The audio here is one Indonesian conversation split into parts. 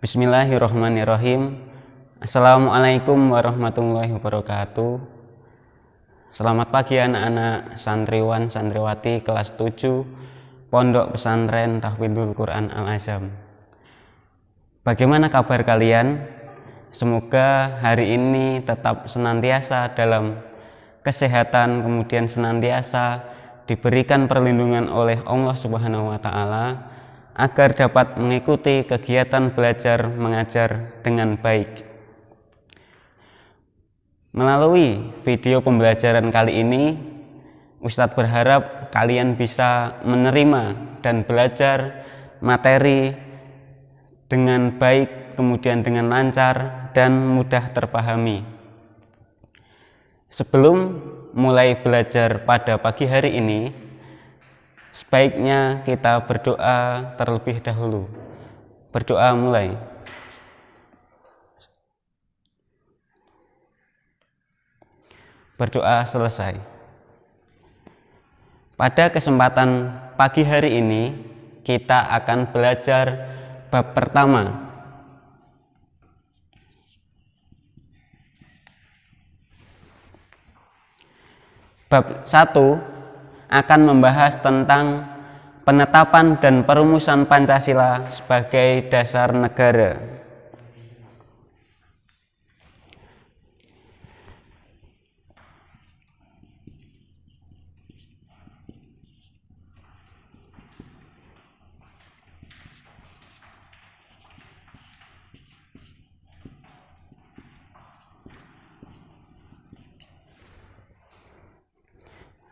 Bismillahirrahmanirrahim. Assalamualaikum warahmatullahi wabarakatuh. Selamat pagi anak-anak santriwan santriwati kelas 7 Pondok Pesantren Tahfidzul Quran Al-Azam. Bagaimana kabar kalian? Semoga hari ini tetap senantiasa dalam kesehatan, kemudian senantiasa diberikan perlindungan oleh Allah Subhanahu wa taala agar dapat mengikuti kegiatan belajar mengajar dengan baik. Melalui video pembelajaran kali ini, Ustadz berharap kalian bisa menerima dan belajar materi dengan baik, kemudian dengan lancar dan mudah terpahami. Sebelum mulai belajar pada pagi hari ini, sebaiknya kita berdoa terlebih dahulu. Berdoa mulai. Berdoa selesai. Pada kesempatan pagi hari ini, kita akan belajar bab pertama. Bab 1 akan membahas tentang penetapan dan perumusan Pancasila sebagai dasar negara.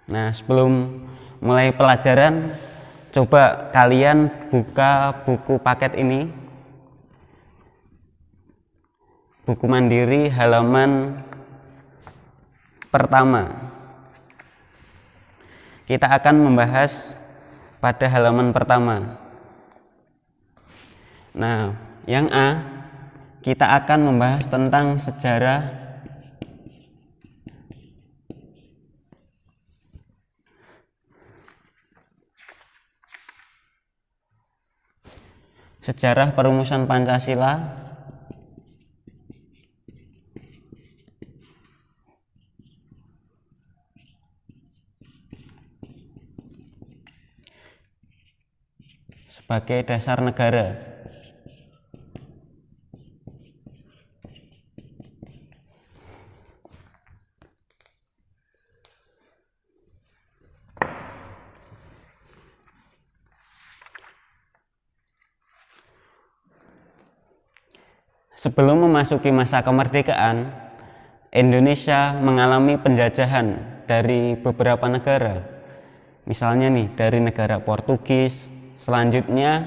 Nah, sebelum mulai pelajaran, coba kalian buka buku paket ini. Buku Mandiri halaman pertama. Kita akan membahas pada halaman pertama. Nah, yang A, kita akan membahas tentang sejarah perumusan Pancasila. Sebagai dasar negara. Sebelum memasuki masa kemerdekaan, Indonesia mengalami penjajahan dari beberapa negara. Misalnya nih, dari negara Portugis, selanjutnya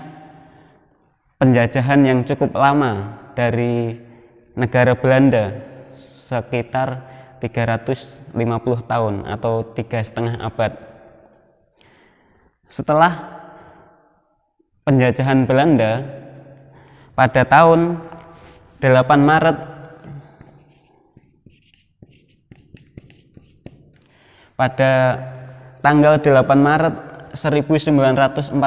penjajahan yang cukup lama dari negara Belanda, sekitar 350 tahun atau 3,5 abad. Setelah penjajahan Belanda, pada tahun 8 Maret pada tanggal 8 Maret 1942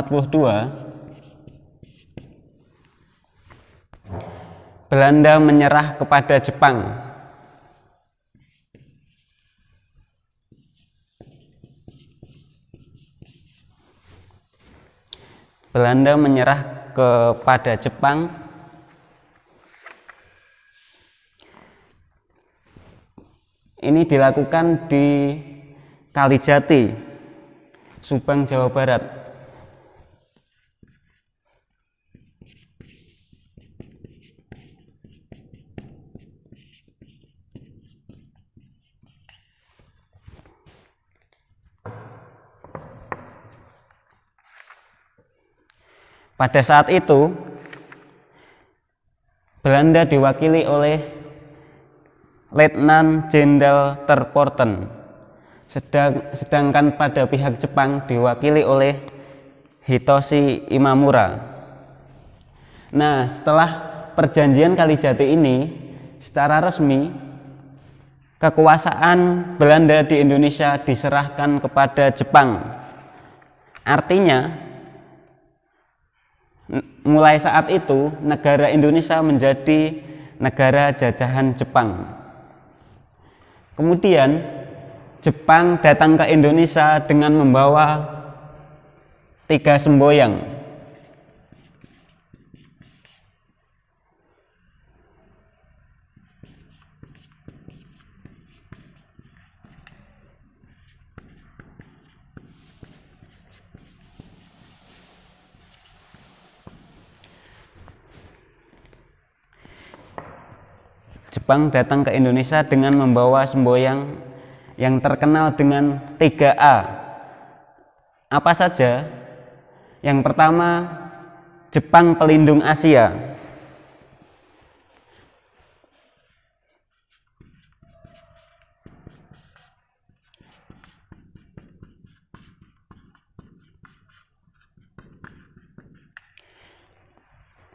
Belanda menyerah kepada Jepang. Belanda menyerah kepada Jepang. Ini dilakukan di Kalijati, Subang, Jawa Barat. Pada saat itu, Belanda diwakili oleh Letnan Jenderal Terpoorten, sedangkan pada pihak Jepang diwakili oleh Hitoshi Imamura. Nah, setelah perjanjian Kalijati ini, secara resmi kekuasaan Belanda di Indonesia diserahkan kepada Jepang. Artinya Mulai saat itu negara Indonesia menjadi negara jajahan Jepang. Kemudian Jepang datang ke Indonesia dengan membawa 3 semboyan. Jepang datang ke Indonesia dengan membawa semboyan yang terkenal dengan 3A. Apa saja? Yang pertama, Jepang Pelindung Asia.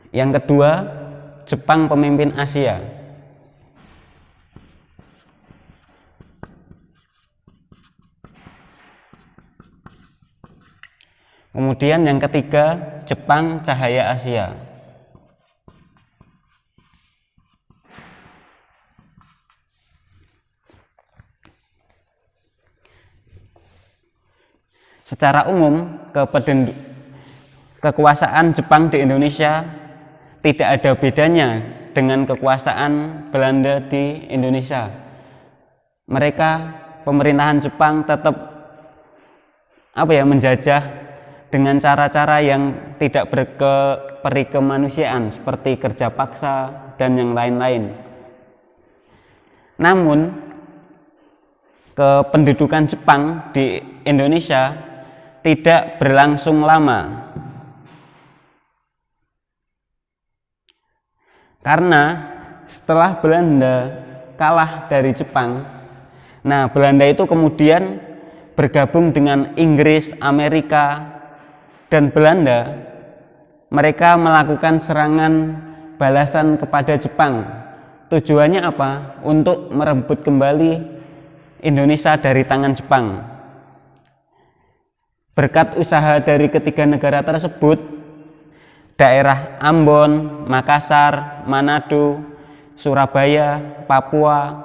Yang kedua, Jepang Pemimpin Asia. Kemudian yang ketiga, Jepang Cahaya Asia. Secara umum, kekuasaan Jepang di Indonesia tidak ada bedanya dengan kekuasaan Belanda di Indonesia. Mereka, pemerintahan Jepang tetap menjajah dengan cara-cara yang tidak berperi kemanusiaan seperti kerja paksa dan yang lain-lain. Namun, kependudukan Jepang di Indonesia tidak berlangsung lama. Karena setelah Belanda kalah dari Jepang, Belanda itu kemudian bergabung dengan Inggris, Amerika, dan Belanda. Mereka melakukan serangan balasan kepada Jepang. Tujuannya apa? Untuk merebut kembali Indonesia dari tangan Jepang. Berkat usaha dari ketiga negara tersebut, daerah Ambon, Makassar, Manado, Surabaya, Papua,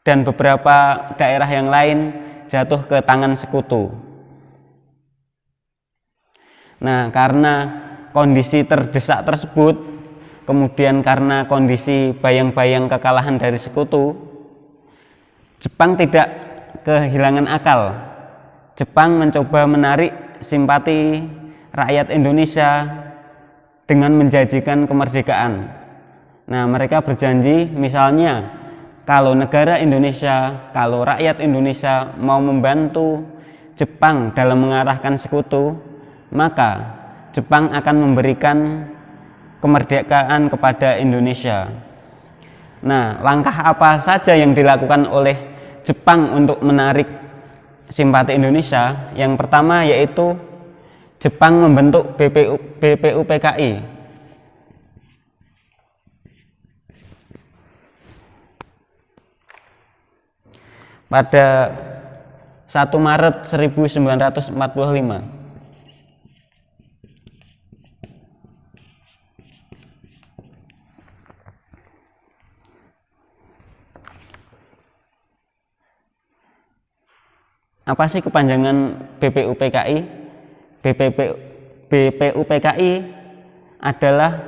dan beberapa daerah yang lain jatuh ke tangan sekutu. Karena kondisi terdesak tersebut, kemudian karena kondisi bayang-bayang kekalahan dari sekutu, Jepang tidak kehilangan akal. Jepang mencoba menarik simpati rakyat Indonesia dengan menjanjikan kemerdekaan. Mereka berjanji, misalnya kalau negara Indonesia, kalau rakyat Indonesia mau membantu Jepang dalam mengarahkan sekutu, maka Jepang akan memberikan kemerdekaan kepada Indonesia. Langkah apa saja yang dilakukan oleh Jepang untuk menarik simpati Indonesia? Yang pertama yaitu Jepang membentuk BPUPKI. Pada 1 Maret 1945. Apa sih kepanjangan BPUPKI? BPUPKI adalah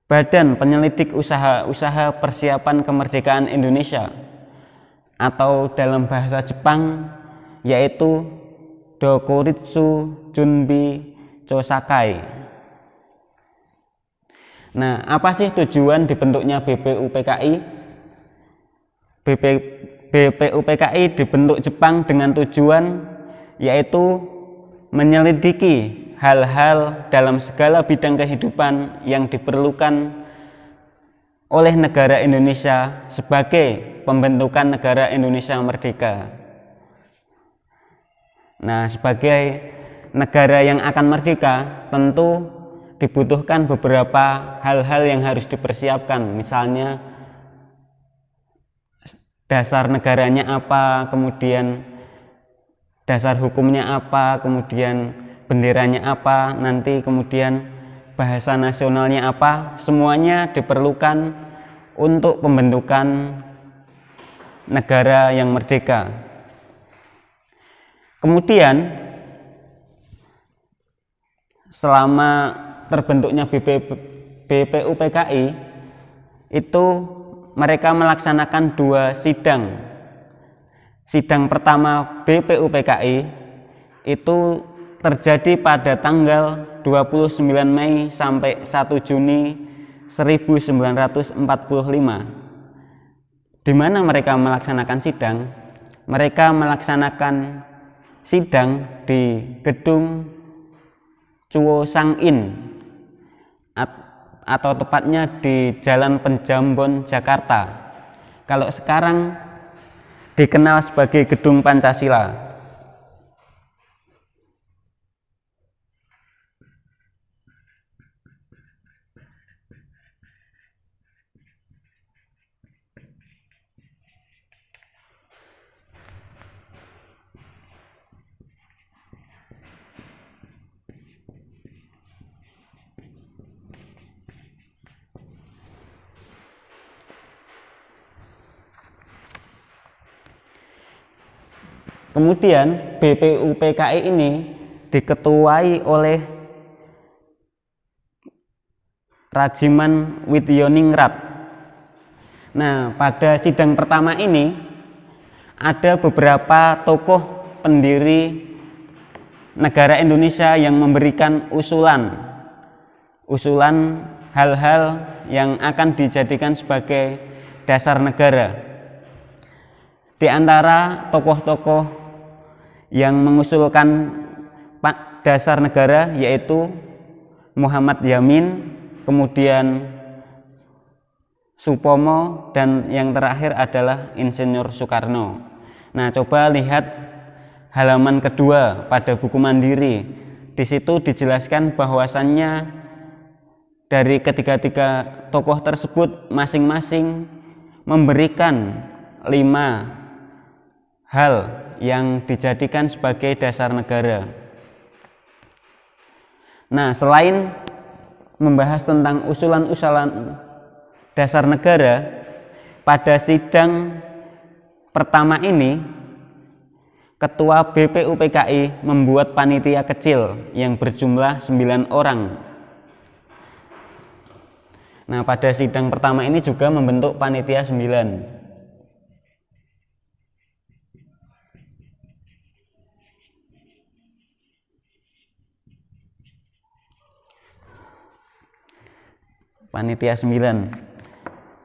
Badan Penyelidik Usaha-Usaha Persiapan Kemerdekaan Indonesia, atau dalam bahasa Jepang yaitu Dokuritsu Junbi Chosakai. Apa sih tujuan dibentuknya BPUPKI? BPUPKI dibentuk Jepang dengan tujuan yaitu menyelidiki hal-hal dalam segala bidang kehidupan yang diperlukan oleh negara Indonesia sebagai pembentukan negara Indonesia merdeka. Sebagai negara yang akan merdeka, tentu dibutuhkan beberapa hal-hal yang harus dipersiapkan. Misalnya dasar negaranya apa, kemudian dasar hukumnya apa, kemudian benderanya apa, nanti kemudian bahasa nasionalnya apa, semuanya diperlukan untuk pembentukan negara yang merdeka. Kemudian selama terbentuknya BPUPKI itu mereka melaksanakan 2 sidang. Sidang pertama BPUPKI itu terjadi pada tanggal 29 Mei sampai 1 Juni 1945. Di mana mereka melaksanakan sidang? Mereka melaksanakan sidang di gedung Chuo Sang-in atau tepatnya di Jalan Penjambon, Jakarta. Kalau sekarang dikenal sebagai Gedung Pancasila. Kemudian BPUPKI ini diketuai oleh Rajiman Widyoningrat. Nah, pada sidang pertama ini ada beberapa tokoh pendiri negara Indonesia yang memberikan usulan hal-hal yang akan dijadikan sebagai dasar negara. Di antara tokoh-tokoh yang mengusulkan dasar negara yaitu Muhammad Yamin, kemudian Supomo, dan yang terakhir adalah Insinyur Soekarno. Nah, coba lihat halaman kedua pada buku Mandiri. Di situ dijelaskan bahwasannya dari ketiga-tiga tokoh tersebut masing-masing memberikan 5 hal yang dijadikan sebagai dasar negara. Nah, selain membahas tentang usulan-usulan dasar negara, pada sidang pertama ini Ketua BPUPKI membuat panitia kecil yang berjumlah 9 orang. Nah, pada sidang pertama ini juga membentuk panitia 9. Panitia 9.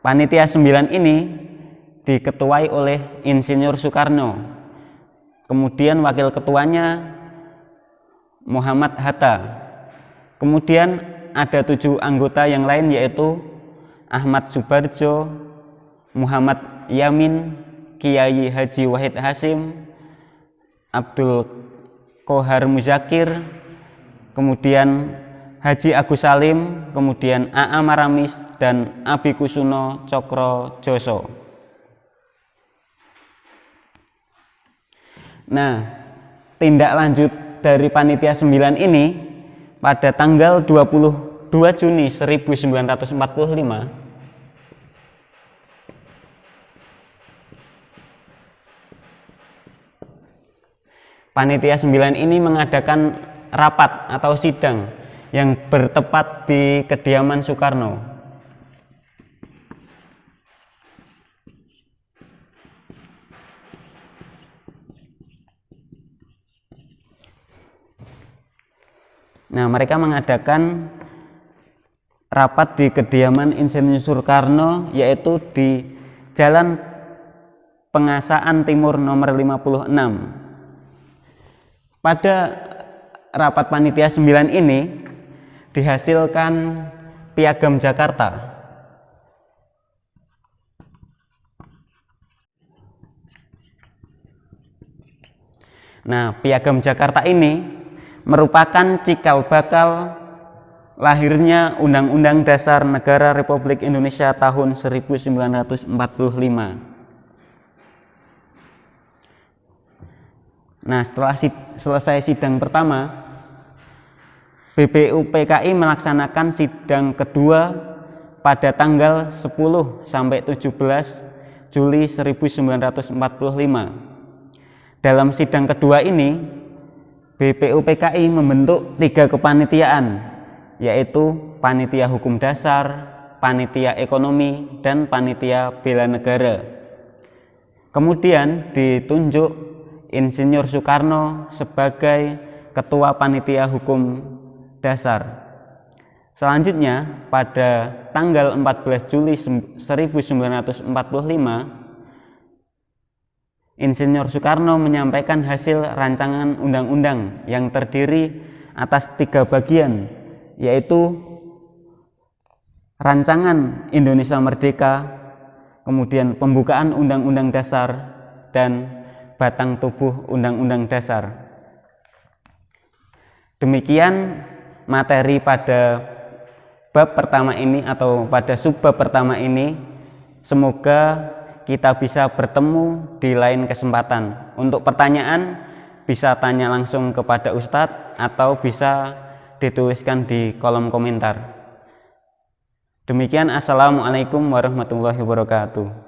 Panitia 9 ini diketuai oleh Insinyur Soekarno. Kemudian wakil ketuanya Muhammad Hatta. Kemudian ada 7 anggota yang lain yaitu Ahmad Subarjo, Muhammad Yamin, Kiai Haji Wahid Hasyim, Abdul Qohar Muzakir, kemudian Haji Agus Salim, kemudian A.A. Maramis, dan Abi Kusuno Cokro Joso. Nah, tindak lanjut dari panitia 9 ini pada tanggal 22 Juni 1945 panitia 9 ini mengadakan rapat atau sidang yang bertepat di kediaman Soekarno. Nah, mereka mengadakan rapat di kediaman Insinyur Soekarno yaitu di Jalan Pengasaan Timur nomor 56. Pada rapat panitia 9 ini dihasilkan Piagam Jakarta. Nah, Piagam Jakarta ini merupakan cikal bakal lahirnya Undang-Undang Dasar Negara Republik Indonesia tahun 1945. Nah, setelah selesai sidang pertama, BPUPKI melaksanakan sidang kedua pada tanggal 10 sampai 17 Juli 1945. Dalam sidang kedua ini, BPUPKI membentuk 3 kepanitiaan, yaitu Panitia Hukum Dasar, Panitia Ekonomi, dan Panitia Bela Negara. Kemudian ditunjuk Insinyur Soekarno sebagai Ketua Panitia Hukum Dasar. Selanjutnya, pada tanggal 14 Juli 1945, Insinyur Soekarno menyampaikan hasil rancangan undang-undang yang terdiri atas 3 bagian, yaitu Rancangan Indonesia Merdeka, kemudian Pembukaan Undang-Undang Dasar, dan Batang Tubuh Undang-Undang Dasar. Demikian materi pada bab pertama ini atau pada subbab pertama ini. Semoga kita bisa bertemu di lain kesempatan. Untuk pertanyaan bisa tanya langsung kepada Ustadz atau bisa dituliskan di kolom komentar. Demikian, assalamualaikum warahmatullahi wabarakatuh.